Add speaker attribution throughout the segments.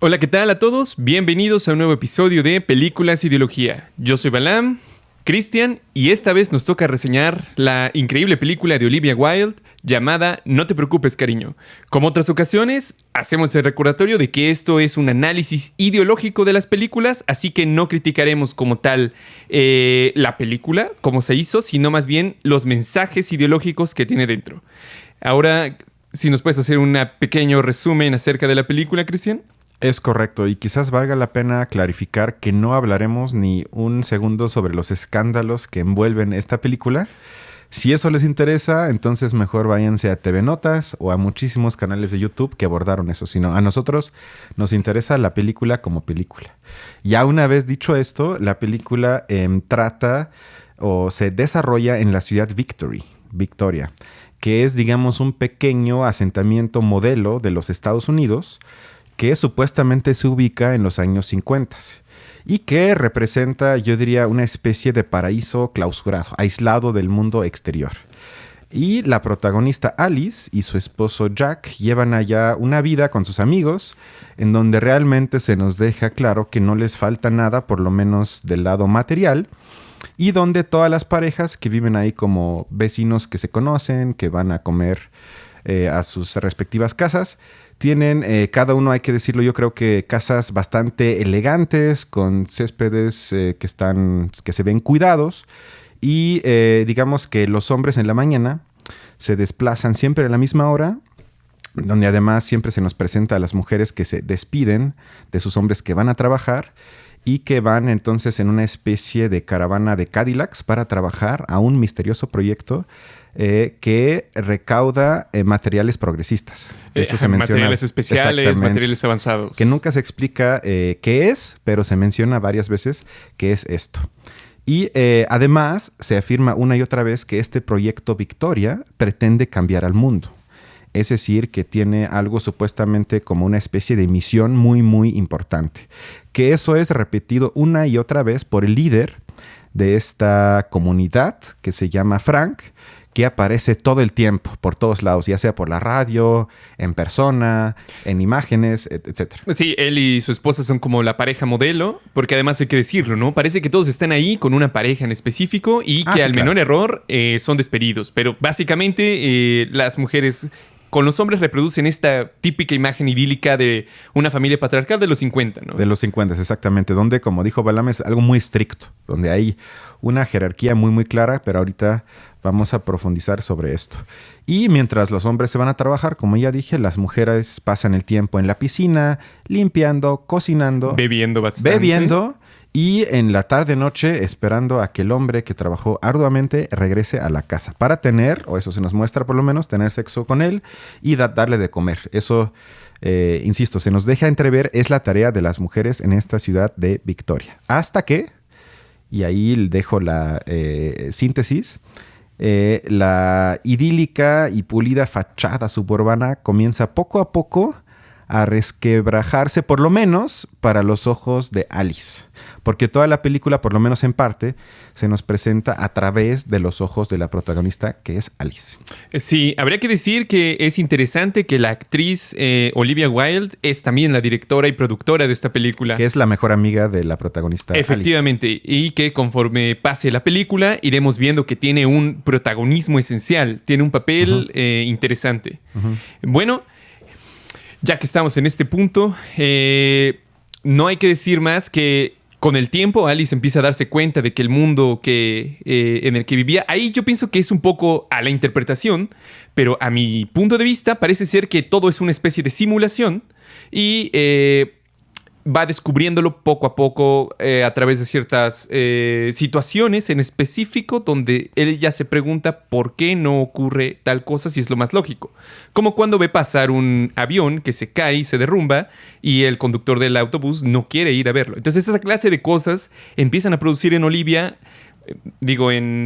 Speaker 1: Hola, ¿qué tal a todos? Bienvenidos a un nuevo episodio de Películas Ideología. Yo soy Balam, Cristian, y esta vez nos toca reseñar la increíble película de Olivia Wilde llamada No te preocupes, cariño. Como otras ocasiones, hacemos el recordatorio de que esto es un análisis ideológico de las películas, así que no criticaremos como tal la película, cómo se hizo, sino más bien los mensajes ideológicos que tiene dentro. Ahora, si nos puedes hacer un pequeño resumen acerca de la película, Cristian.
Speaker 2: Es correcto, y quizás valga la pena clarificar que no hablaremos ni un segundo sobre los escándalos que envuelven esta película. Si eso les interesa, entonces mejor váyanse a TV Notas o a muchísimos canales de YouTube que abordaron eso. Sino a nosotros nos interesa la película como película. Ya una vez dicho esto, la película trata o se desarrolla en la ciudad Victoria, que es, digamos, un pequeño asentamiento modelo de los Estados Unidos, que supuestamente se ubica en los años 50 y que representa, yo diría, una especie de paraíso clausurado, aislado del mundo exterior. Y la protagonista Alice y su esposo Jack llevan allá una vida con sus amigos, en donde realmente se nos deja claro que no les falta nada, por lo menos del lado material, y donde todas las parejas que viven ahí como vecinos que se conocen, que van a comer a sus respectivas casas, tienen cada uno, hay que decirlo, yo creo que casas bastante elegantes, con céspedes que se ven cuidados, y digamos que los hombres en la mañana se desplazan siempre a la misma hora, donde además siempre se nos presenta a las mujeres que se despiden de sus hombres que van a trabajar y que van entonces en una especie de caravana de Cadillacs para trabajar a un misterioso proyecto que recauda materiales progresistas. Eso se menciona,
Speaker 1: materiales especiales, materiales avanzados.
Speaker 2: Que nunca se explica qué es, pero se menciona varias veces qué es esto. Y además se afirma una y otra vez que este proyecto Victoria pretende cambiar al mundo. Es decir, que tiene algo supuestamente como una especie de misión muy, muy importante. Que eso es repetido una y otra vez por el líder de esta comunidad, que se llama Frank, que aparece todo el tiempo, por todos lados, ya sea por la radio, en persona, en imágenes, etc.
Speaker 1: Sí, él y su esposa son como la pareja modelo, porque además hay que decirlo, ¿no? Parece que todos están ahí con una pareja en específico y que al menor error son despedidos. Pero básicamente las mujeres con los hombres reproducen esta típica imagen idílica de una familia patriarcal de los 50, ¿no?
Speaker 2: De los 50, exactamente. Donde, como dijo Balam, es algo muy estricto. Donde hay una jerarquía muy, muy clara, pero ahorita vamos a profundizar sobre esto. Y mientras los hombres se van a trabajar, como ya dije, las mujeres pasan el tiempo en la piscina, limpiando, cocinando.
Speaker 1: Bebiendo bastante.
Speaker 2: Bebiendo. Y en la tarde-noche esperando a que el hombre que trabajó arduamente regrese a la casa para tener, o eso se nos muestra por lo menos, tener sexo con él y darle de comer. Eso, insisto, se nos deja entrever, es la tarea de las mujeres en esta ciudad de Victoria. Hasta que, y ahí dejo la síntesis, la idílica y pulida fachada suburbana comienza poco a poco a resquebrajarse, por lo menos para los ojos de Alice. Porque toda la película, por lo menos en parte, se nos presenta a través de los ojos de la protagonista, que es Alice.
Speaker 1: Sí, habría que decir que es interesante que la actriz Olivia Wilde es también la directora y productora de esta película.
Speaker 2: Que es la mejor amiga de la protagonista.
Speaker 1: Efectivamente, Alice. Y que conforme pase la película, iremos viendo que tiene un protagonismo esencial, tiene un papel interesante. Bueno, ya que estamos en este punto, no hay que decir más que con el tiempo Alice empieza a darse cuenta de que el mundo en el que vivía, ahí yo pienso que es un poco a la interpretación, pero a mi punto de vista parece ser que todo es una especie de simulación y va descubriéndolo poco a poco a través de ciertas situaciones en específico donde ella se pregunta por qué no ocurre tal cosa si es lo más lógico. Como cuando ve pasar un avión que se cae y se derrumba y el conductor del autobús no quiere ir a verlo. Entonces esa clase de cosas empiezan a producir en Olivia...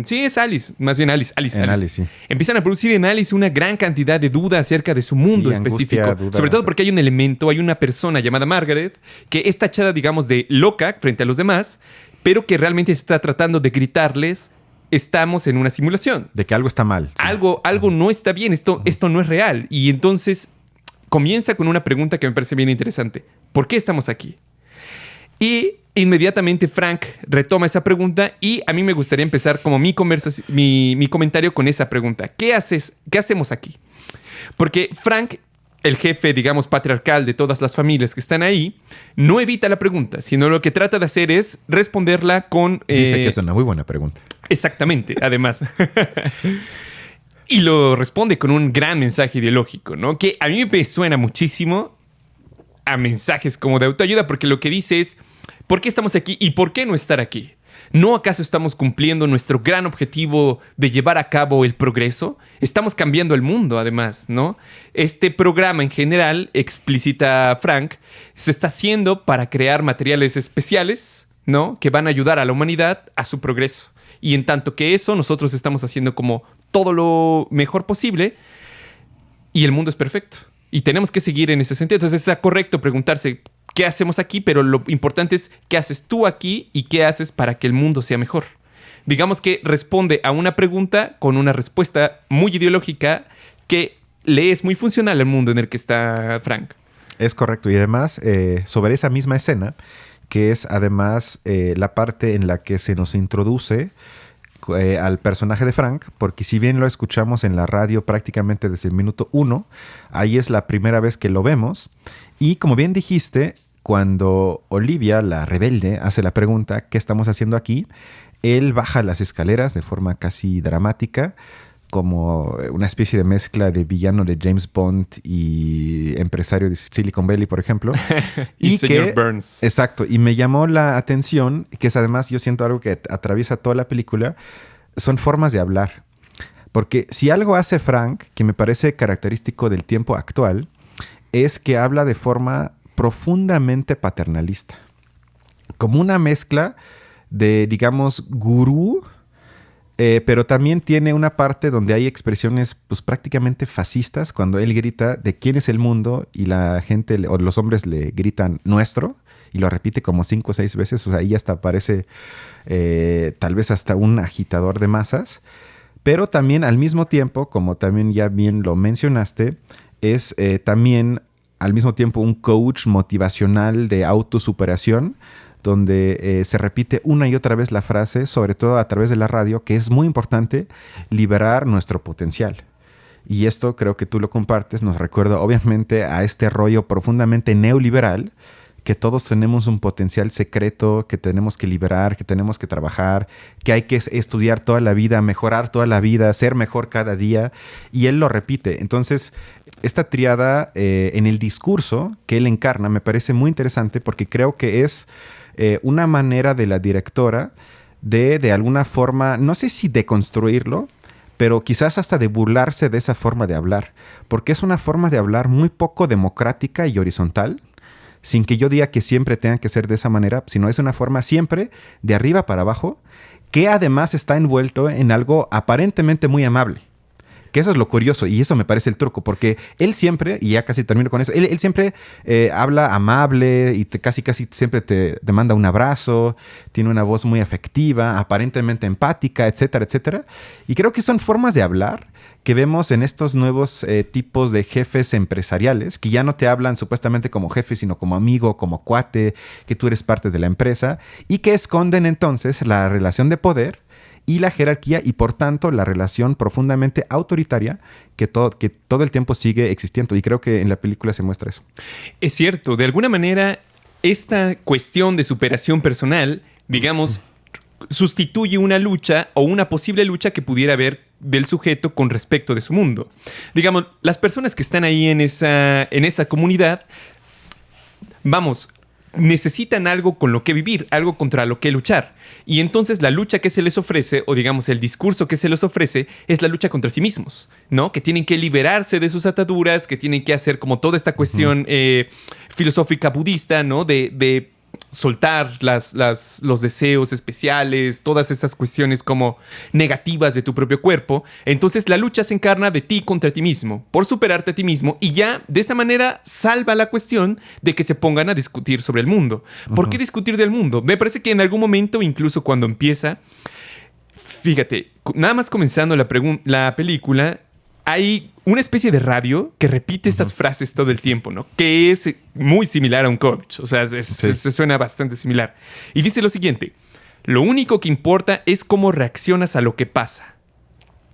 Speaker 1: Sí, es Alice. Más bien Alice.
Speaker 2: Alice, sí.
Speaker 1: Empiezan a producir en Alice una gran cantidad de dudas acerca de su mundo específico.
Speaker 2: Angustia,
Speaker 1: sobre todo porque hay un elemento, hay una persona llamada Margaret que es tachada, digamos, de loca frente a los demás, pero que realmente está tratando de gritarles: estamos en una simulación.
Speaker 2: De que algo está mal.
Speaker 1: Sí. Algo no está bien, esto no es real. Y entonces comienza con una pregunta que me parece bien interesante. ¿Por qué estamos aquí? Y inmediatamente Frank retoma esa pregunta y a mí me gustaría empezar como mi comentario con esa pregunta. ¿Qué hacemos aquí? Porque Frank, el jefe, digamos, patriarcal de todas las familias que están ahí, no evita la pregunta, sino lo que trata de hacer es responderla con...
Speaker 2: Dice que es una muy buena pregunta.
Speaker 1: Exactamente, además. Y lo responde con un gran mensaje ideológico, ¿no? Que a mí me suena muchísimo a mensajes como de autoayuda, porque lo que dice es, ¿por qué estamos aquí y por qué no estar aquí? ¿No acaso estamos cumpliendo nuestro gran objetivo de llevar a cabo el progreso? Estamos cambiando el mundo, además, ¿no? Este programa en general, explicita Frank, se está haciendo para crear materiales especiales, ¿no? Que van a ayudar a la humanidad a su progreso. Y en tanto que eso, nosotros estamos haciendo como todo lo mejor posible y el mundo es perfecto. Y tenemos que seguir en ese sentido. Entonces está correcto preguntarse qué hacemos aquí, pero lo importante es qué haces tú aquí y qué haces para que el mundo sea mejor. Digamos que responde a una pregunta con una respuesta muy ideológica que le es muy funcional al mundo en el que está Frank.
Speaker 2: Es correcto. Y además, sobre esa misma escena, que es además la parte en la que se nos introduce al personaje de Frank, porque si bien lo escuchamos en la radio prácticamente desde el minuto 1, ahí es la primera vez que lo vemos. Y como bien dijiste, cuando Olivia, la rebelde, hace la pregunta, ¿qué estamos haciendo aquí?, él baja las escaleras de forma casi dramática, como una especie de mezcla de villano de James Bond y empresario de Silicon Valley, por ejemplo.
Speaker 1: y señor Burns.
Speaker 2: Exacto. Y me llamó la atención, que es además, yo siento algo que atraviesa toda la película, son formas de hablar. Porque si algo hace Frank, que me parece característico del tiempo actual, es que habla de forma profundamente paternalista. Como una mezcla de, digamos, gurú, pero también tiene una parte donde hay expresiones pues, prácticamente fascistas, cuando él grita de quién es el mundo y la gente o los hombres le gritan nuestro, y lo repite como 5 o 6 veces. O sea, ahí hasta parece tal vez hasta un agitador de masas. Pero también al mismo tiempo, como también ya bien lo mencionaste, es también al mismo tiempo un coach motivacional de autosuperación, donde se repite una y otra vez la frase, sobre todo a través de la radio, que es muy importante liberar nuestro potencial. Y esto creo que tú lo compartes, nos recuerda obviamente a este rollo profundamente neoliberal, que todos tenemos un potencial secreto que tenemos que liberar, que tenemos que trabajar, que hay que estudiar toda la vida, mejorar toda la vida, ser mejor cada día. Y él lo repite. Entonces, esta tríada en el discurso que él encarna me parece muy interesante, porque creo que es una manera de la directora de alguna forma, no sé si deconstruirlo, pero quizás hasta de burlarse de esa forma de hablar, porque es una forma de hablar muy poco democrática y horizontal, sin que yo diga que siempre tenga que ser de esa manera, sino es una forma siempre de arriba para abajo, que además está envuelto en algo aparentemente muy amable. Que eso es lo curioso, y eso me parece el truco, porque él siempre, y ya casi termino con eso, él siempre habla amable y casi siempre te manda un abrazo, tiene una voz muy afectiva, aparentemente empática, etcétera, etcétera. Y creo que son formas de hablar que vemos en estos nuevos tipos de jefes empresariales, que ya no te hablan supuestamente como jefe, sino como amigo, como cuate, que tú eres parte de la empresa, y que esconden entonces la relación de poder y la jerarquía, y por tanto la relación profundamente autoritaria que todo el tiempo sigue existiendo. Y creo que en la película se muestra eso.
Speaker 1: Es cierto, de alguna manera esta cuestión de superación personal, digamos, sustituye una lucha o una posible lucha que pudiera haber del sujeto con respecto de su mundo. Digamos, las personas que están ahí en esa comunidad, vamos, necesitan algo con lo que vivir, algo contra lo que luchar. Y entonces la lucha que se les ofrece, o digamos el discurso que se les ofrece, es la lucha contra sí mismos, ¿no? Que tienen que liberarse de sus ataduras, que tienen que hacer como toda esta cuestión filosófica budista, ¿no? De soltar los deseos especiales, todas estas cuestiones como negativas de tu propio cuerpo. Entonces la lucha se encarna de ti contra ti mismo, por superarte a ti mismo, y ya de esa manera salva la cuestión de que se pongan a discutir sobre el mundo. ¿Por qué discutir del mundo? Me parece que en algún momento, incluso cuando empieza, fíjate, nada más comenzando la película, hay una especie de radio que repite estas frases todo el tiempo, ¿no? Que es muy similar a un coach. O sea, se suena bastante similar. Y dice lo siguiente: lo único que importa es cómo reaccionas a lo que pasa.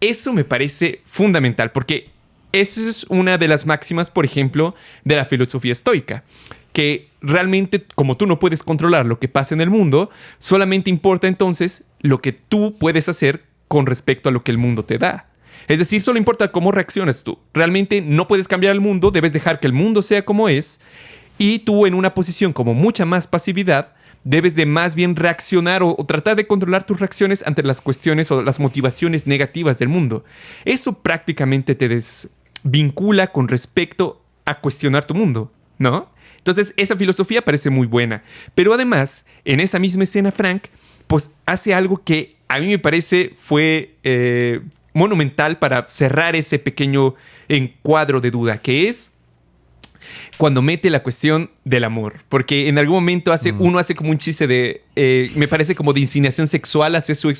Speaker 1: Eso me parece fundamental, porque eso es una de las máximas, por ejemplo, de la filosofía estoica. Que realmente, como tú no puedes controlar lo que pasa en el mundo, solamente importa entonces lo que tú puedes hacer con respecto a lo que el mundo te da. Es decir, solo importa cómo reaccionas tú. Realmente no puedes cambiar el mundo, debes dejar que el mundo sea como es, y tú, en una posición como mucha más pasividad, debes de más bien reaccionar o tratar de controlar tus reacciones ante las cuestiones o las motivaciones negativas del mundo. Eso prácticamente te desvincula con respecto a cuestionar tu mundo, ¿no? Entonces, esa filosofía parece muy buena. Pero además, en esa misma escena, Frank, pues hace algo que a mí me parece fue monumental para cerrar ese pequeño encuadro de duda, que es cuando mete la cuestión del amor. Porque en algún momento uno hace como un chiste de, me parece como de insinuación sexual hacia su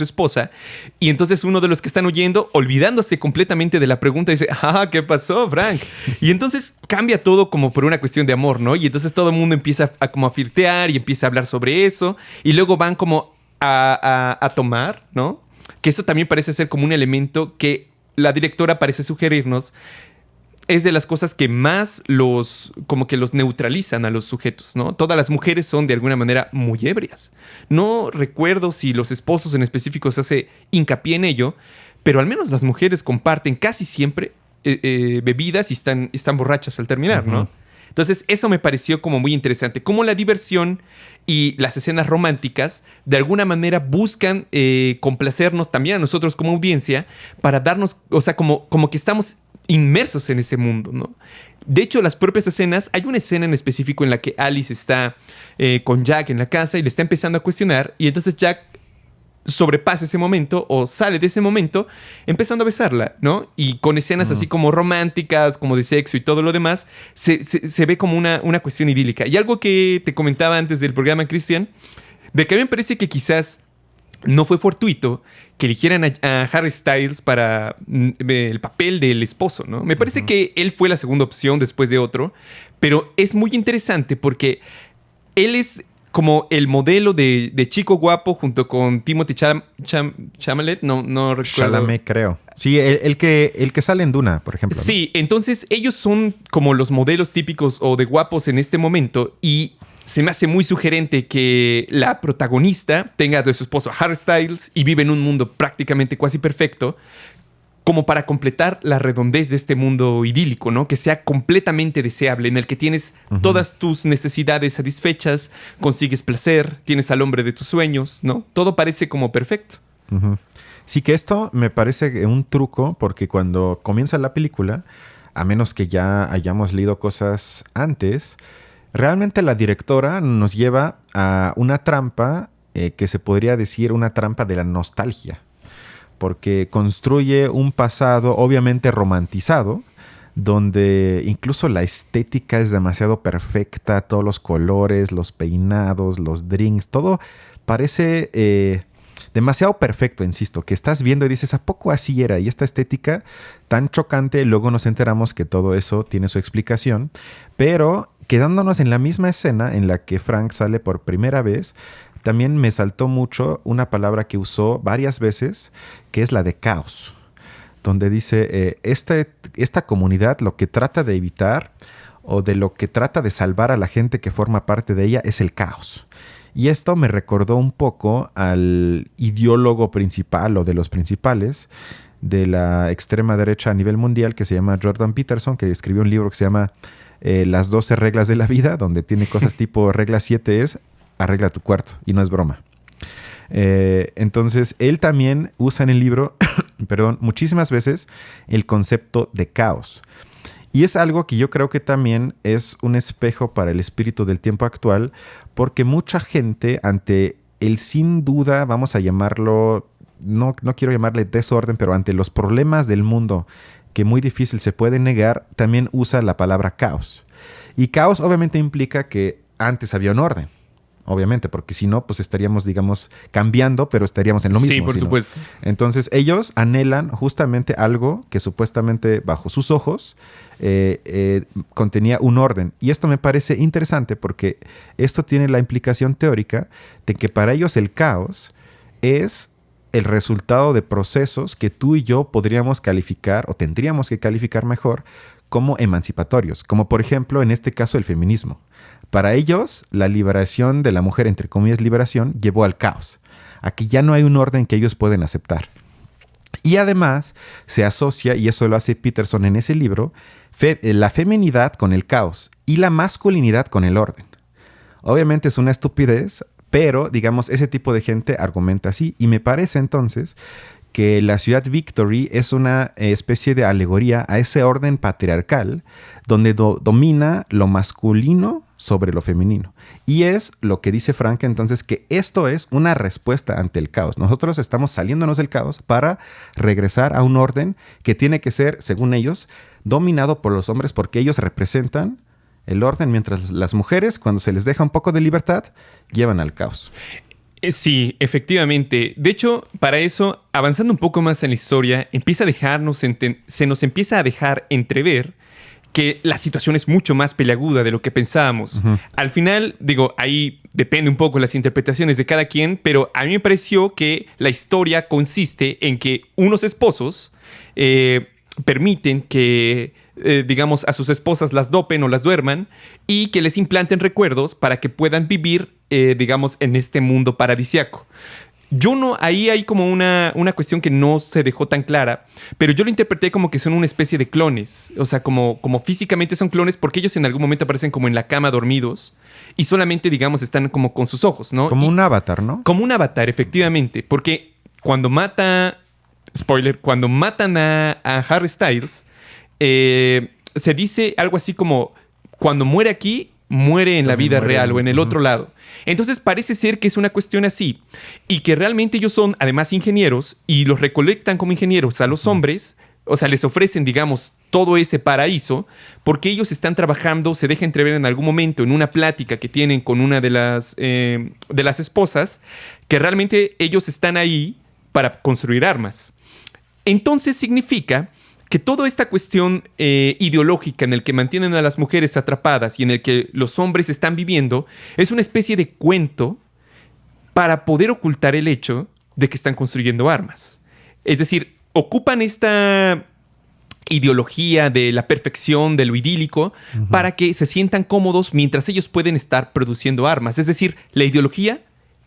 Speaker 1: esposa. Y entonces uno de los que están oyendo, olvidándose completamente de la pregunta, dice, ¿qué pasó, Frank? Y entonces cambia todo como por una cuestión de amor, ¿no? Y entonces todo el mundo empieza como a flirtear y empieza a hablar sobre eso. Y luego van como a tomar, ¿no? Que eso también parece ser como un elemento que la directora parece sugerirnos. Es de las cosas que más como que los neutralizan a los sujetos, ¿no? Todas las mujeres son de alguna manera muy ebrias. No recuerdo si los esposos en específico se hace hincapié en ello, pero al menos las mujeres comparten casi siempre bebidas y están borrachas al terminar, ¿no? Entonces, eso me pareció como muy interesante. Cómo la diversión y las escenas románticas de alguna manera buscan complacernos también a nosotros como audiencia para darnos, o sea, como que estamos inmersos en ese mundo, ¿no? De hecho, las propias escenas, hay una escena en específico en la que Alice está con Jack en la casa y le está empezando a cuestionar, y entonces Jack sobrepasa ese momento o sale de ese momento empezando a besarla, ¿no? Y con escenas así como románticas, como de sexo y todo lo demás, se ve como una cuestión idílica. Y algo que te comentaba antes del programa, Cristian, de que a mí me parece que quizás no fue fortuito que eligieran a Harry Styles para el papel del esposo, ¿no? Me parece que él fue la segunda opción después de otro, pero es muy interesante porque él es como el modelo de chico guapo junto con Timothée Chalamet, no recuerdo.
Speaker 2: Chalamet, creo. Sí, el que sale en Duna, por ejemplo, ¿no?
Speaker 1: Sí, entonces ellos son como los modelos típicos o de guapos en este momento, y se me hace muy sugerente que la protagonista tenga de su esposo a Harry Styles y vive en un mundo prácticamente casi perfecto, como para completar la redondez de este mundo idílico, ¿no? Que sea completamente deseable, en el que tienes todas tus necesidades satisfechas, consigues placer, tienes al hombre de tus sueños, ¿no? Todo parece como perfecto.
Speaker 2: Sí, que esto me parece un truco, porque cuando comienza la película, a menos que ya hayamos leído cosas antes, realmente la directora nos lleva a una trampa que se podría decir una trampa de la nostalgia. Porque construye un pasado obviamente romantizado, donde incluso la estética es demasiado perfecta, todos los colores, los peinados, los drinks, todo parece demasiado perfecto, insisto, que estás viendo y dices, ¿a poco así era? Y esta estética tan chocante, luego nos enteramos que todo eso tiene su explicación, pero quedándonos en la misma escena en la que Frank sale por primera vez, también me saltó mucho una palabra que usó varias veces, que es la de caos, donde dice, esta comunidad lo que trata de evitar o de lo que trata de salvar a la gente que forma parte de ella es el caos. Y esto me recordó un poco al ideólogo principal o de los principales de la extrema derecha a nivel mundial, que se llama Jordan Peterson, que escribió un libro que se llama Las 12 reglas de la vida, donde tiene cosas tipo regla 7 es arregla tu cuarto, y no es broma. Entonces, él también usa en el libro, perdón, muchísimas veces el concepto de caos. Y es algo que yo creo que también es un espejo para el espíritu del tiempo actual, porque mucha gente ante el sin duda, vamos a llamarlo, no quiero llamarle desorden, pero ante los problemas del mundo que muy difícil se puede negar, también usa la palabra caos. Y caos obviamente implica que antes había un orden. obviamente, porque si no, pues estaríamos, digamos, cambiando, pero estaríamos en lo mismo.
Speaker 1: Sí, por supuesto.
Speaker 2: Entonces, ellos anhelan justamente algo que supuestamente bajo sus ojos contenía un orden. Y esto me parece interesante porque esto tiene la implicación teórica de que para ellos el caos es el resultado de procesos que tú y yo podríamos calificar o tendríamos que calificar mejor como emancipatorios, como por ejemplo en este caso el feminismo. Para ellos, la liberación de la mujer, entre comillas liberación, llevó al caos. Aquí ya no hay un orden que ellos pueden aceptar. Y además se asocia, y eso lo hace Peterson en ese libro, la feminidad con el caos y la masculinidad con el orden. Obviamente es una estupidez, pero digamos ese tipo de gente argumenta así. Y me parece entonces que la ciudad Victory es una especie de alegoría a ese orden patriarcal donde domina lo masculino sobre lo femenino. Y es lo que dice Frank entonces, que esto es una respuesta ante el caos. Nosotros estamos saliéndonos del caos para regresar a un orden que tiene que ser, según ellos, dominado por los hombres porque ellos representan el orden, mientras las mujeres, cuando se les deja un poco de libertad, llevan al caos.
Speaker 1: Sí, efectivamente. De hecho, para eso, avanzando un poco más en la historia, se nos empieza a dejar entrever que la situación es mucho más peliaguda de lo que pensábamos. Uh-huh. Al final, digo, ahí depende un poco las interpretaciones de cada quien, pero a mí me pareció que la historia consiste en que unos esposos permiten que, digamos, a sus esposas las dopen o las duerman y que les implanten recuerdos para que puedan vivir, digamos, en este mundo paradisiaco. Ahí hay como una cuestión que no se dejó tan clara, pero yo lo interpreté como que son una especie de clones. O sea, como físicamente son clones porque ellos en algún momento aparecen como en la cama dormidos y solamente, digamos, están como con sus ojos, ¿no?
Speaker 2: Como un avatar, ¿no?
Speaker 1: Como un avatar, efectivamente. Porque cuando matan a Harry Styles, se dice algo así como, cuando muere aquí, muere en la vida real o en el otro lado. Entonces parece ser que es una cuestión así y que realmente ellos son además ingenieros y los recolectan como ingenieros a los hombres, o sea, les ofrecen, digamos, todo ese paraíso porque ellos están trabajando, se deja entrever en algún momento en una plática que tienen con una de las esposas, que realmente ellos están ahí para construir armas. Entonces significa que toda esta cuestión ideológica en el que mantienen a las mujeres atrapadas y en el que los hombres están viviendo es una especie de cuento para poder ocultar el hecho de que están construyendo armas. Es decir, ocupan esta ideología de la perfección, de lo idílico, uh-huh, para que se sientan cómodos mientras ellos pueden estar produciendo armas. Es decir, la ideología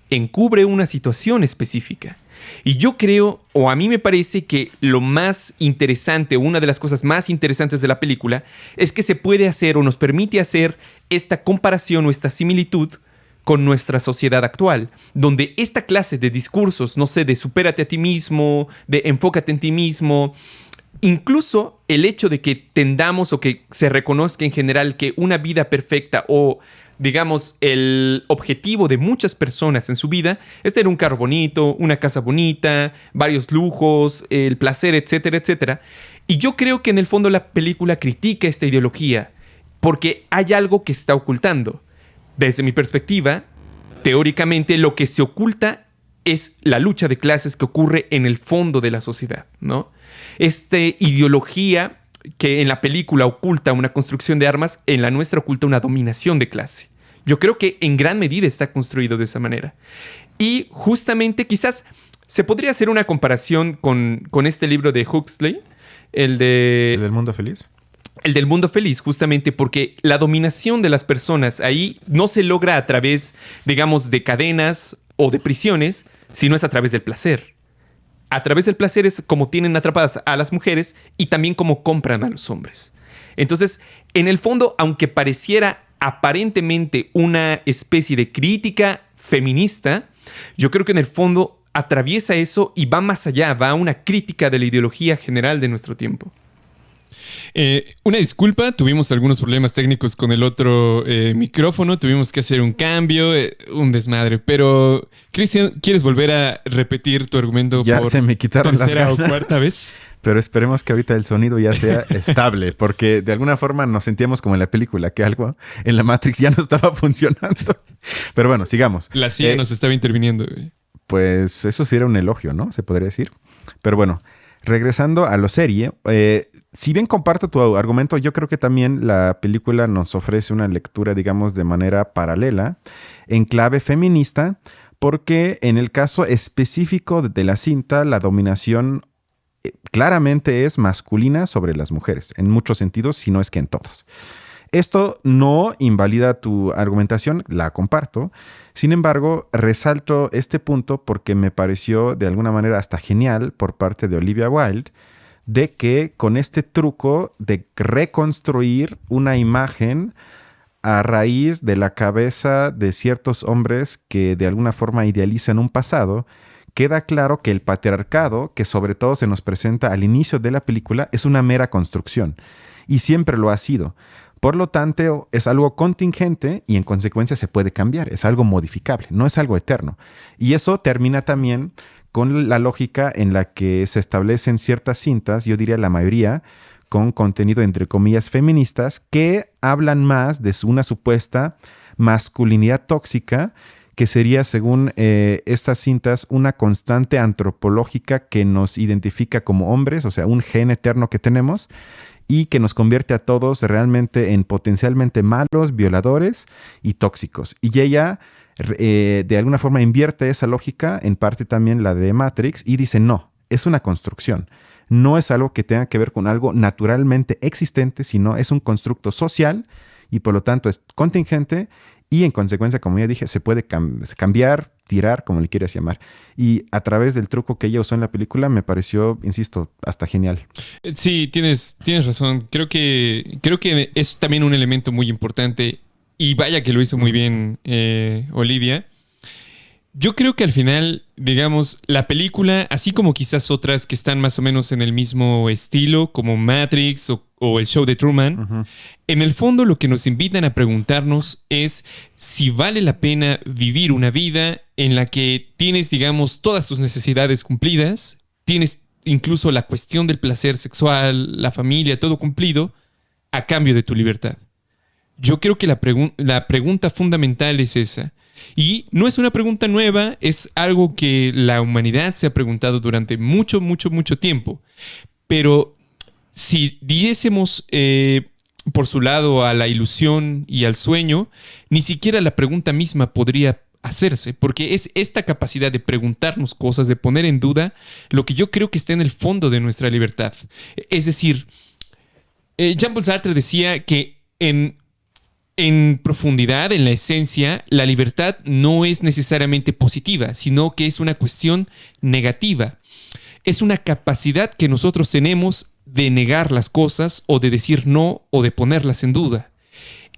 Speaker 1: encubre una situación específica. Y yo creo, o a mí me parece que lo más interesante, una de las cosas más interesantes de la película, es que se puede hacer o nos permite hacer esta comparación o esta similitud con nuestra sociedad actual, donde esta clase de discursos, no sé, de supérate a ti mismo, de enfócate en ti mismo, incluso el hecho de que tendamos o que se reconozca en general que una vida perfecta o, digamos, el objetivo de muchas personas en su vida es tener un carro bonito, una casa bonita, varios lujos, el placer, etcétera, etcétera. Y yo creo que en el fondo la película critica esta ideología porque hay algo que está ocultando. Desde mi perspectiva, teóricamente lo que se oculta es la lucha de clases que ocurre en el fondo de la sociedad, ¿no? Esta ideología que en la película oculta una construcción de armas, en la nuestra oculta una dominación de clase. Yo creo que en gran medida está construido de esa manera. Y justamente quizás se podría hacer una comparación con este libro de Huxley, ¿El
Speaker 2: del mundo feliz?
Speaker 1: El del mundo feliz, justamente porque la dominación de las personas ahí no se logra a través, digamos, de cadenas o de prisiones, sino es a través del placer. A través del placer es como tienen atrapadas a las mujeres y también como compran a los hombres. Entonces, en el fondo, aunque pareciera aparentemente una especie de crítica feminista, yo creo que en el fondo atraviesa eso y va más allá, va a una crítica de la ideología general de nuestro tiempo.
Speaker 3: Una disculpa, tuvimos algunos problemas técnicos con el otro micrófono, tuvimos que hacer un cambio, un desmadre, pero Cristian, ¿quieres volver a repetir tu argumento
Speaker 2: ya
Speaker 3: por
Speaker 2: se me quitaron
Speaker 3: tercera
Speaker 2: las
Speaker 3: o
Speaker 2: ganas.
Speaker 3: cuarta vez?
Speaker 2: Pero esperemos que ahorita el sonido ya sea estable, porque de alguna forma nos sentíamos como en la película, que algo en la Matrix ya no estaba funcionando. Pero bueno, sigamos.
Speaker 3: La CIA nos estaba interviniendo, güey.
Speaker 2: Pues eso sí era un elogio, ¿no? Se podría decir. Pero bueno, regresando a lo serie, si bien comparto tu argumento, yo creo que también la película nos ofrece una lectura, digamos, de manera paralela, en clave feminista, porque en el caso específico de la cinta, la dominación claramente es masculina sobre las mujeres, en muchos sentidos, si no es que en todos. Esto no invalida tu argumentación, la comparto. Sin embargo, resalto este punto porque me pareció de alguna manera hasta genial por parte de Olivia Wilde, de que con este truco de reconstruir una imagen a raíz de la cabeza de ciertos hombres que de alguna forma idealizan un pasado, queda claro que el patriarcado, que sobre todo se nos presenta al inicio de la película, es una mera construcción y siempre lo ha sido. Por lo tanto, es algo contingente y en consecuencia se puede cambiar, es algo modificable, no es algo eterno. Y eso termina también con la lógica en la que se establecen ciertas cintas, yo diría la mayoría, con contenido entre comillas feministas, que hablan más de una supuesta masculinidad tóxica, que sería, según estas cintas, una constante antropológica que nos identifica como hombres, o sea, un gen eterno que tenemos, y que nos convierte a todos realmente en potencialmente malos, violadores y tóxicos. Y ella, de alguna forma, invierte esa lógica, en parte también la de Matrix, y dice, no, es una construcción. No es algo que tenga que ver con algo naturalmente existente, sino es un constructo social y por lo tanto es contingente y en consecuencia, como ya dije, se puede cambiar, tirar, como le quieras llamar. Y a través del truco que ella usó en la película me pareció, insisto, hasta genial.
Speaker 3: Sí, tienes razón. Creo que es también un elemento muy importante y vaya que lo hizo muy bien Olivia. Yo creo que al final, digamos, la película, así como quizás otras que están más o menos en el mismo estilo, como Matrix o el show de Truman, en el fondo lo que nos invitan a preguntarnos es si vale la pena vivir una vida en la que tienes, digamos, todas tus necesidades cumplidas, tienes incluso la cuestión del placer sexual, la familia, todo cumplido, a cambio de tu libertad. Yo creo que la pregunta fundamental es esa. Y no es una pregunta nueva, es algo que la humanidad se ha preguntado durante mucho, mucho, mucho tiempo. Pero si diésemos por su lado a la ilusión y al sueño, ni siquiera la pregunta misma podría hacerse, porque es esta capacidad de preguntarnos cosas, de poner en duda lo que yo creo que está en el fondo de nuestra libertad. Es decir, Jean-Paul Sartre decía que en profundidad, en la esencia, la libertad no es necesariamente positiva, sino que es una cuestión negativa. Es una capacidad que nosotros tenemos de negar las cosas o de decir no o de ponerlas en duda.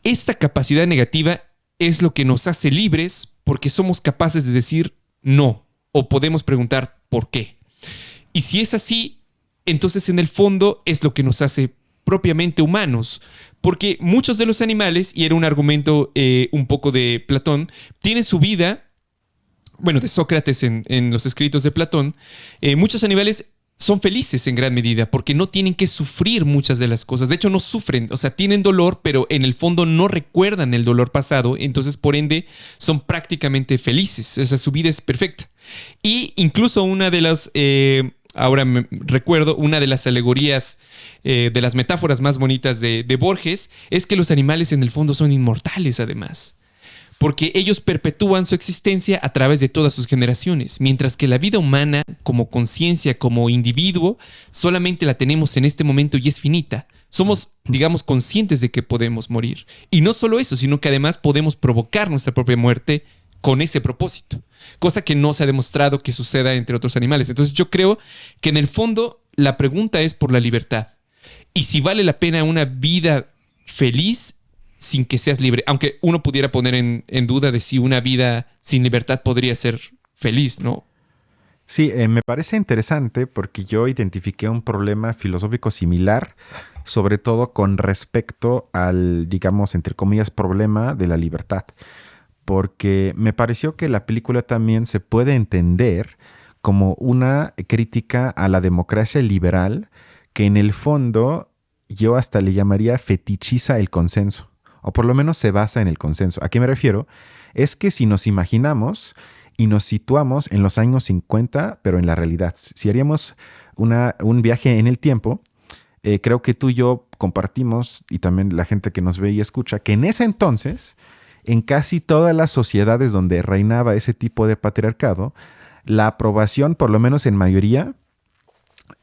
Speaker 3: Esta capacidad negativa es lo que nos hace libres porque somos capaces de decir no o podemos preguntar por qué. Y si es así, entonces en el fondo es lo que nos hace propiamente humanos. Porque muchos de los animales, y era un argumento un poco de Platón, tienen su vida, bueno, de Sócrates en los escritos de Platón, muchos animales son felices en gran medida porque no tienen que sufrir muchas de las cosas. De hecho, no sufren, o sea, tienen dolor, pero en el fondo no recuerdan el dolor pasado, entonces por ende son prácticamente felices, o sea, su vida es perfecta. Y incluso una de las... ahora me recuerdo, una de las alegorías, de las metáforas más bonitas de Borges, es que los animales en el fondo son inmortales además, porque ellos perpetúan su existencia a través de todas sus generaciones, mientras que la vida humana, como conciencia, como individuo, solamente la tenemos en este momento y es finita. Somos, digamos, conscientes de que podemos morir. Y no solo eso, sino que además podemos provocar nuestra propia muerte con ese propósito, cosa que no se ha demostrado que suceda entre otros animales. Entonces yo creo que en el fondo la pregunta es por la libertad y si vale la pena una vida feliz sin que seas libre, aunque uno pudiera poner en duda de si una vida sin libertad podría ser feliz, ¿no?
Speaker 2: Sí, me parece interesante porque yo identifiqué un problema filosófico similar, sobre todo con respecto al, digamos, entre comillas, problema de la libertad. Porque me pareció que la película también se puede entender como una crítica a la democracia liberal que en el fondo yo hasta le llamaría fetichiza el consenso, o por lo menos se basa en el consenso. ¿A qué me refiero? Es que si nos imaginamos y nos situamos en los años 50, pero en la realidad, si haríamos un viaje en el tiempo, creo que tú y yo compartimos, y también la gente que nos ve y escucha, que en ese entonces, en casi todas las sociedades donde reinaba ese tipo de patriarcado, la aprobación, por lo menos en mayoría,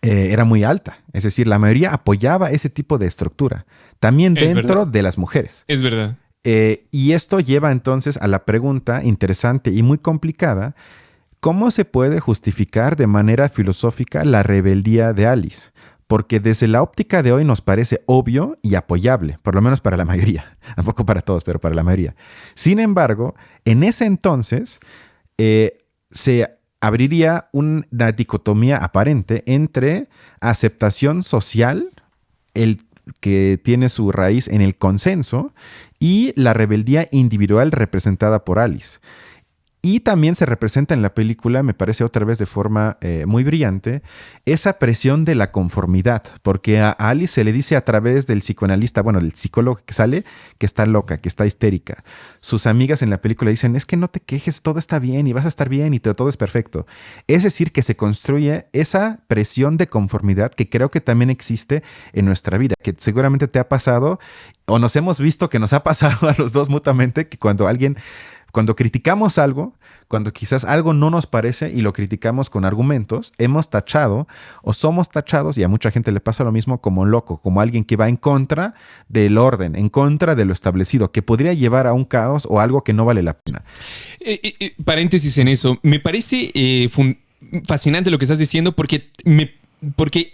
Speaker 2: era muy alta. Es decir, la mayoría apoyaba ese tipo de estructura, también dentro de las mujeres.
Speaker 3: Es verdad.
Speaker 2: Y esto lleva entonces a la pregunta interesante y muy complicada: ¿cómo se puede justificar de manera filosófica la rebeldía de Alice? Porque desde la óptica de hoy nos parece obvio y apoyable, por lo menos para la mayoría. Tampoco para todos, pero para la mayoría. Sin embargo, en ese entonces se abriría una dicotomía aparente entre aceptación social, el que tiene su raíz en el consenso, y la rebeldía individual representada por Alice. Y también se representa en la película, me parece otra vez de forma muy brillante, esa presión de la conformidad, porque a Alice se le dice a través del psicoanalista, bueno, del psicólogo que sale, que está loca, que está histérica. Sus amigas en la película dicen, es que no te quejes, todo está bien y vas a estar bien y todo es perfecto. Es decir, que se construye esa presión de conformidad que creo que también existe en nuestra vida, que seguramente te ha pasado o nos hemos visto que nos ha pasado a los dos mutuamente, que cuando criticamos algo, cuando quizás algo no nos parece y lo criticamos con argumentos, hemos tachado o somos tachados, y a mucha gente le pasa lo mismo, como loco, como alguien que va en contra del orden, en contra de lo establecido, que podría llevar a un caos o algo que no vale la pena.
Speaker 3: Paréntesis en eso. Me parece fascinante lo que estás diciendo porque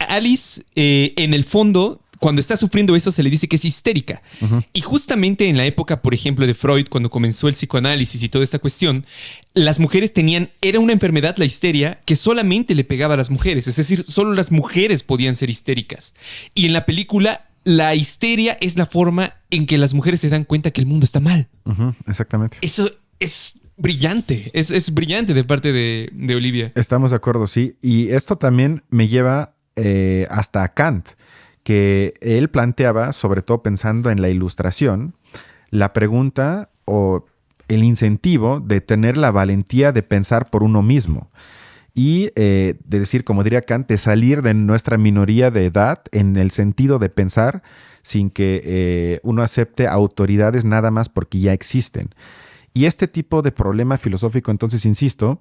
Speaker 3: Alice, en el fondo, cuando está sufriendo eso, se le dice que es histérica. Uh-huh. Y justamente en la época, por ejemplo, de Freud, cuando comenzó el psicoanálisis y toda esta cuestión, las mujeres era una enfermedad, la histeria, que solamente le pegaba a las mujeres. Es decir, solo las mujeres podían ser histéricas. Y en la película, la histeria es la forma en que las mujeres se dan cuenta que el mundo está mal.
Speaker 2: Uh-huh, exactamente.
Speaker 3: Eso es brillante. Es brillante de parte de Olivia.
Speaker 2: Estamos de acuerdo, sí. Y esto también me lleva hasta a Kant, que él planteaba, sobre todo pensando en la Ilustración, la pregunta o el incentivo de tener la valentía de pensar por uno mismo y de decir, como diría Kant, de salir de nuestra minoría de edad en el sentido de pensar sin que uno acepte autoridades nada más porque ya existen. Y este tipo de problema filosófico, entonces, insisto,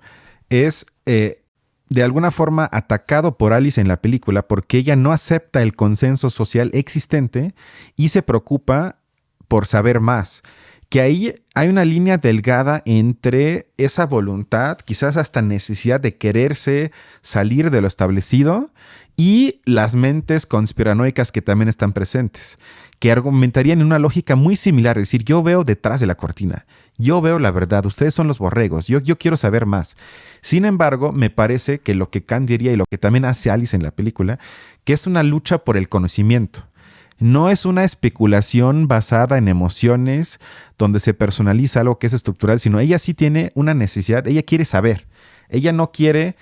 Speaker 2: es de alguna forma atacado por Alice en la película porque ella no acepta el consenso social existente y se preocupa por saber más. Que ahí hay una línea delgada entre esa voluntad, quizás hasta necesidad de quererse salir de lo establecido, y las mentes conspiranoicas que también están presentes, que argumentarían en una lógica muy similar, es decir, yo veo detrás de la cortina, yo veo la verdad, ustedes son los borregos, yo quiero saber más. Sin embargo, me parece que lo que Kant diría y lo que también hace Alice en la película, que es una lucha por el conocimiento. No es una especulación basada en emociones donde se personaliza algo que es estructural, sino ella sí tiene una necesidad, ella quiere saber. Ella no quiere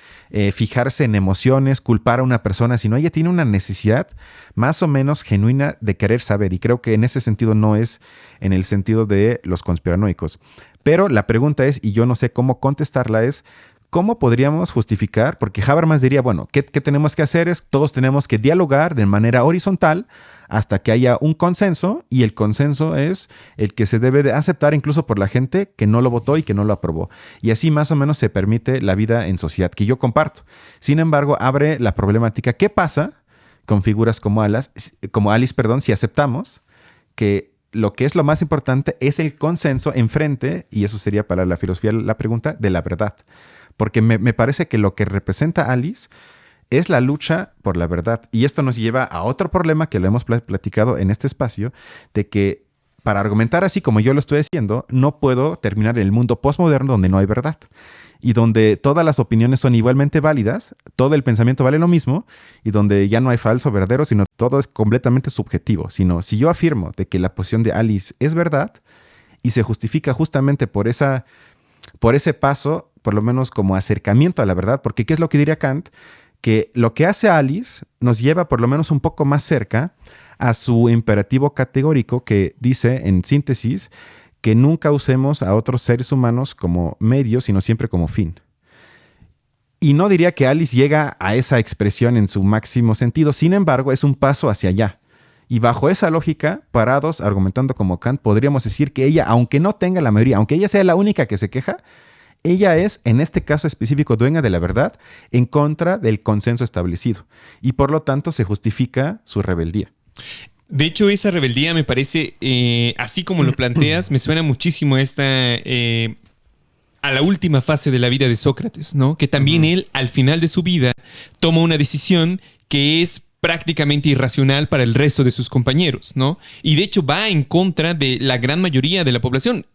Speaker 2: fijarse en emociones, culpar a una persona, sino ella tiene una necesidad más o menos genuina de querer saber. Y creo que en ese sentido no es en el sentido de los conspiranoicos. Pero la pregunta es, y yo no sé cómo contestarla, es ¿cómo podríamos justificar? Porque Habermas diría, bueno, ¿qué tenemos que hacer? Todos tenemos que dialogar de manera horizontal hasta que haya un consenso, y el consenso es el que se debe de aceptar incluso por la gente que no lo votó y que no lo aprobó. Y así más o menos se permite la vida en sociedad, que yo comparto. Sin embargo, abre la problemática. ¿Qué pasa con figuras como Alice, si aceptamos que lo que es lo más importante es el consenso enfrente, y eso sería para la filosofía la pregunta, de la verdad? Porque me parece que lo que representa Alice es la lucha por la verdad. Y esto nos lleva a otro problema que lo hemos platicado en este espacio, de que para argumentar así como yo lo estoy haciendo, no puedo terminar en el mundo postmoderno donde no hay verdad y donde todas las opiniones son igualmente válidas, todo el pensamiento vale lo mismo y donde ya no hay falso, verdadero, sino todo es completamente subjetivo. Sino si yo afirmo de que la posición de Alice es verdad y se justifica justamente por esa por ese paso, por lo menos como acercamiento a la verdad, porque ¿qué es lo que diría Kant? Que lo que hace Alice nos lleva por lo menos un poco más cerca a su imperativo categórico que dice, en síntesis, que nunca usemos a otros seres humanos como medio, sino siempre como fin. Y no diría que Alice llega a esa expresión en su máximo sentido, sin embargo, es un paso hacia allá. Y bajo esa lógica, parados, argumentando como Kant, podríamos decir que ella, aunque no tenga la mayoría, aunque ella sea la única que se queja, ella es, en este caso específico, dueña de la verdad en contra del consenso establecido. Y por lo tanto se justifica su rebeldía.
Speaker 3: De hecho, esa rebeldía me parece, así como lo planteas, me suena muchísimo a la última fase de la vida de Sócrates, ¿no? Que también él, al final de su vida, toma una decisión que es prácticamente irracional para el resto de sus compañeros, ¿no? Y de hecho va en contra de la gran mayoría de la población.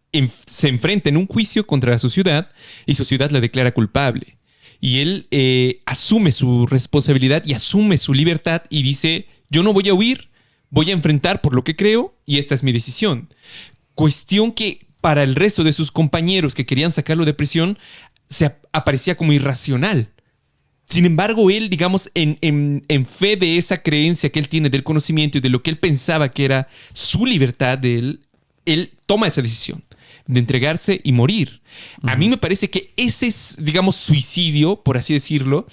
Speaker 3: Se enfrenta en un juicio contra su ciudad y su ciudad la declara culpable. Y él asume su responsabilidad y asume su libertad y dice, yo no voy a huir, voy a enfrentar por lo que creo y esta es mi decisión. Cuestión que para el resto de sus compañeros que querían sacarlo de prisión se aparecía como irracional. Sin embargo, él, digamos, en fe de esa creencia que él tiene del conocimiento y de lo que él pensaba que era su libertad de él toma esa decisión de entregarse y morir. A mí me parece que ese, digamos, suicidio, por así decirlo,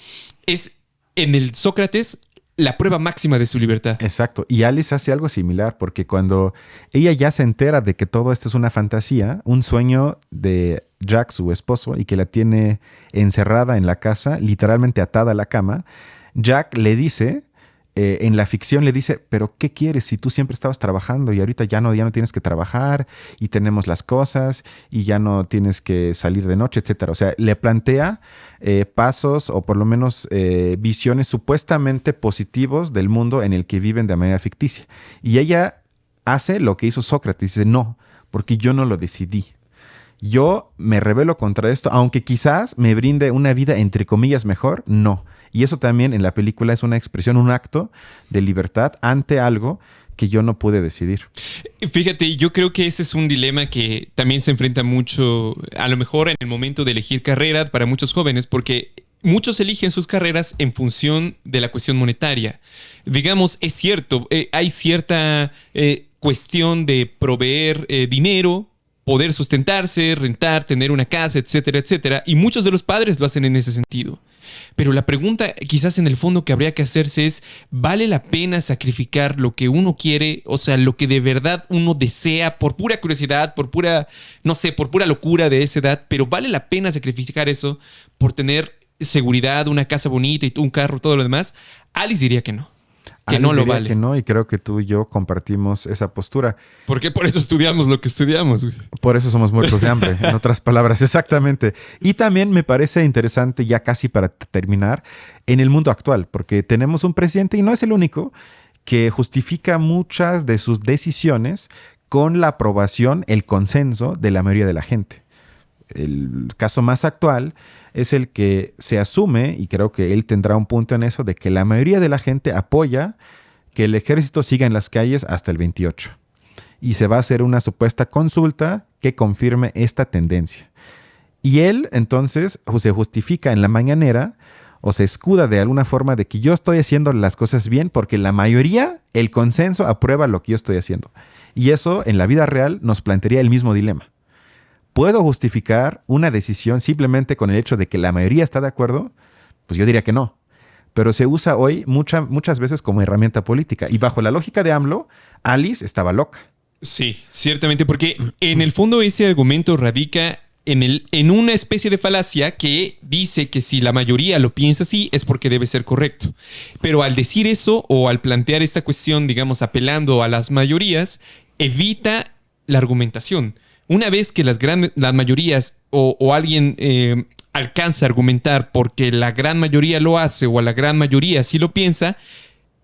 Speaker 3: es en el Sócrates la prueba máxima de su libertad.
Speaker 2: Exacto. Y Alice hace algo similar, porque cuando ella ya se entera de que todo esto es una fantasía, un sueño de Jack, su esposo, y que la tiene encerrada en la casa, literalmente atada a la cama, Jack le dice, en la ficción le dice, pero ¿qué quieres si tú siempre estabas trabajando y ahorita ya no tienes que trabajar y tenemos las cosas y ya no tienes que salir de noche, etcétera? O sea, le plantea pasos o por lo menos visiones supuestamente positivos del mundo en el que viven de manera ficticia. Y ella hace lo que hizo Sócrates, dice, no, porque yo no lo decidí. Yo me rebelo contra esto, aunque quizás me brinde una vida entre comillas mejor, no. Y eso también en la película es una expresión, un acto de libertad ante algo que yo no pude decidir.
Speaker 3: Fíjate, yo creo que ese es un dilema que también se enfrenta mucho, a lo mejor en el momento de elegir carrera para muchos jóvenes, porque muchos eligen sus carreras en función de la cuestión monetaria. Digamos, es cierto, hay cierta cuestión de proveer dinero, poder sustentarse, rentar, tener una casa, etcétera, etcétera. Y muchos de los padres lo hacen en ese sentido. Pero la pregunta quizás en el fondo que habría que hacerse es, ¿vale la pena sacrificar lo que uno quiere? O sea, lo que de verdad uno desea por pura curiosidad, por pura, no sé, por pura locura de esa edad, pero ¿vale la pena sacrificar eso por tener seguridad, una casa bonita y un carro, todo lo demás? Alice diría que no. Que
Speaker 2: Alice
Speaker 3: no lo
Speaker 2: diría
Speaker 3: vale.
Speaker 2: que no, y creo que tú y yo compartimos esa postura.
Speaker 3: Porque por eso estudiamos lo que estudiamos, güey.
Speaker 2: Por eso somos muertos de hambre, en otras palabras, exactamente. Y también me parece interesante, ya casi para terminar, en el mundo actual, porque tenemos un presidente, y no es el único, que justifica muchas de sus decisiones con la aprobación, el consenso de la mayoría de la gente. El caso más actual es el que se asume, y creo que él tendrá un punto en eso, de que la mayoría de la gente apoya que el ejército siga en las calles hasta el 28. Y se va a hacer una supuesta consulta que confirme esta tendencia. Y él, entonces, se justifica en la mañanera o se escuda de alguna forma de que yo estoy haciendo las cosas bien porque la mayoría, el consenso, aprueba lo que yo estoy haciendo. Y eso, en la vida real, nos plantearía el mismo dilema. ¿Puedo justificar una decisión simplemente con el hecho de que la mayoría está de acuerdo? Pues yo diría que no. Pero se usa hoy muchas veces como herramienta política. Y bajo la lógica de AMLO, Alice estaba loca.
Speaker 3: Sí, ciertamente, porque en el fondo ese argumento radica en una especie de falacia que dice que si la mayoría lo piensa así es porque debe ser correcto. Pero al decir eso o al plantear esta cuestión, digamos, apelando a las mayorías, evita la argumentación. Una vez que las mayorías o alguien alcanza a argumentar porque la gran mayoría lo hace o a la gran mayoría sí lo piensa,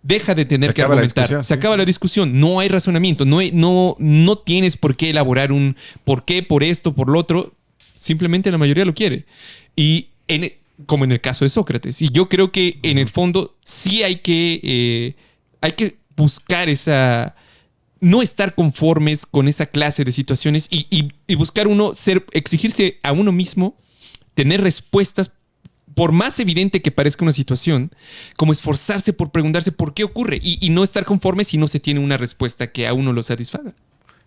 Speaker 3: deja de tener que argumentar. Se acaba la discusión. No hay razonamiento. No tienes por qué elaborar un por qué, por esto, por lo otro. Simplemente la mayoría lo quiere. Y como en el caso de Sócrates. Y yo creo que en el fondo sí hay que buscar esa no estar conformes con esa clase de situaciones y buscar exigirse a uno mismo, tener respuestas, por más evidente que parezca una situación, como esforzarse por preguntarse por qué ocurre y no estar conforme si no se tiene una respuesta que a uno lo satisfaga.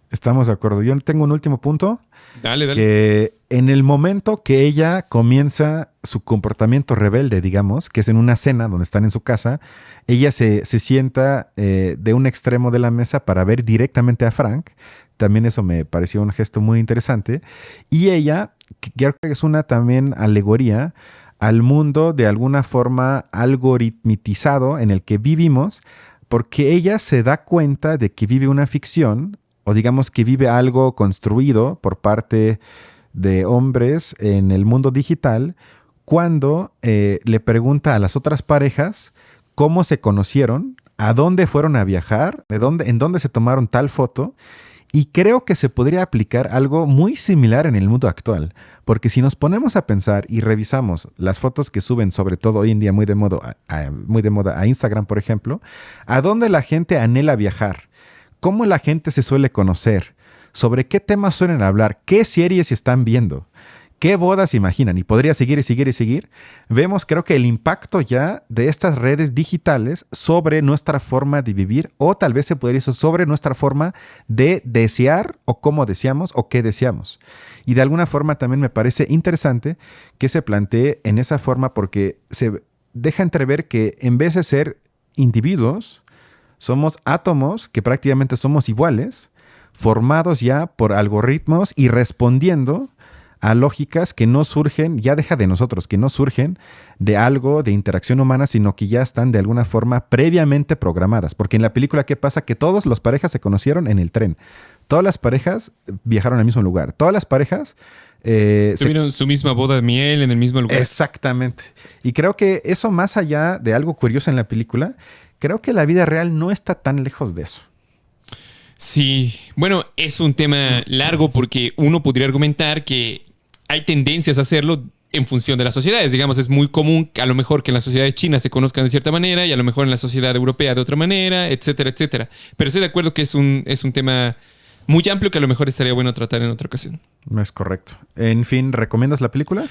Speaker 2: Estamos de acuerdo. Yo tengo un último punto.
Speaker 3: Dale.
Speaker 2: Que en el momento que ella comienza su comportamiento rebelde, digamos, que es en una cena donde están en su casa, ella se sienta de un extremo de la mesa para ver directamente a Frank. También eso me pareció un gesto muy interesante. Y ella, creo que es una también alegoría al mundo de alguna forma algoritmitizado en el que vivimos, porque ella se da cuenta de que vive una ficción, o digamos que vive algo construido por parte de hombres en el mundo digital, cuando le pregunta a las otras parejas cómo se conocieron, a dónde fueron a viajar, en dónde se tomaron tal foto. Y creo que se podría aplicar algo muy similar en el mundo actual, porque si nos ponemos a pensar y revisamos las fotos que suben, sobre todo hoy en día muy de moda a Instagram, por ejemplo, a dónde la gente anhela viajar, cómo la gente se suele conocer, sobre qué temas suelen hablar, qué series están viendo, qué bodas imaginan, y podría seguir y seguir y seguir, vemos creo que el impacto ya de estas redes digitales sobre nuestra forma de vivir, o tal vez se podría decir sobre nuestra forma de desear, o cómo deseamos, o qué deseamos. Y de alguna forma también me parece interesante que se plantee en esa forma, porque se deja entrever que en vez de ser individuos, somos átomos que prácticamente somos iguales, formados ya por algoritmos y respondiendo a lógicas que no surgen, ya deja de nosotros, que no surgen de algo de interacción humana, sino que ya están de alguna forma previamente programadas. Porque en la película, ¿qué pasa? Que todas las parejas se conocieron en el tren. Todas las parejas viajaron al mismo lugar. Todas las parejas
Speaker 3: tuvieron su misma boda de miel en el mismo lugar.
Speaker 2: Exactamente. Y creo que eso, más allá de algo curioso en la película, creo que la vida real no está tan lejos de eso.
Speaker 3: Sí, bueno, es un tema largo porque uno podría argumentar que hay tendencias a hacerlo en función de las sociedades. Digamos, es muy común a lo mejor que en la sociedad de China se conozcan de cierta manera y a lo mejor en la sociedad europea de otra manera, etcétera, etcétera. Pero estoy de acuerdo que es un tema muy amplio que a lo mejor estaría bueno tratar en otra ocasión.
Speaker 2: Es correcto. En fin, ¿recomiendas la película?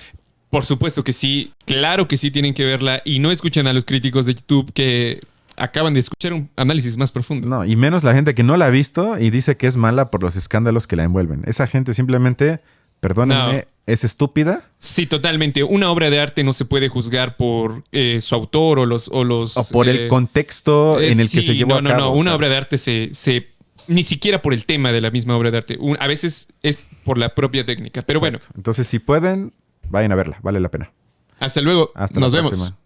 Speaker 3: Por supuesto que sí. Claro que sí, tienen que verla. Y no escuchen a los críticos de YouTube que acaban de escuchar un análisis más profundo.
Speaker 2: No, y menos la gente que no la ha visto y dice que es mala por los escándalos que la envuelven. Esa gente simplemente, perdónenme, es estúpida.
Speaker 3: Sí, totalmente. Una obra de arte no se puede juzgar por su autor o
Speaker 2: por el contexto en el que se llevó a cabo.
Speaker 3: No. Una obra de arte ni siquiera por el tema de la misma obra de arte. A veces es por la propia técnica. Pero
Speaker 2: Exacto.
Speaker 3: bueno.
Speaker 2: Entonces, si pueden, vayan a verla. Vale la pena.
Speaker 3: Hasta luego.
Speaker 2: Hasta
Speaker 3: Nos
Speaker 2: la
Speaker 3: vemos.
Speaker 2: próxima.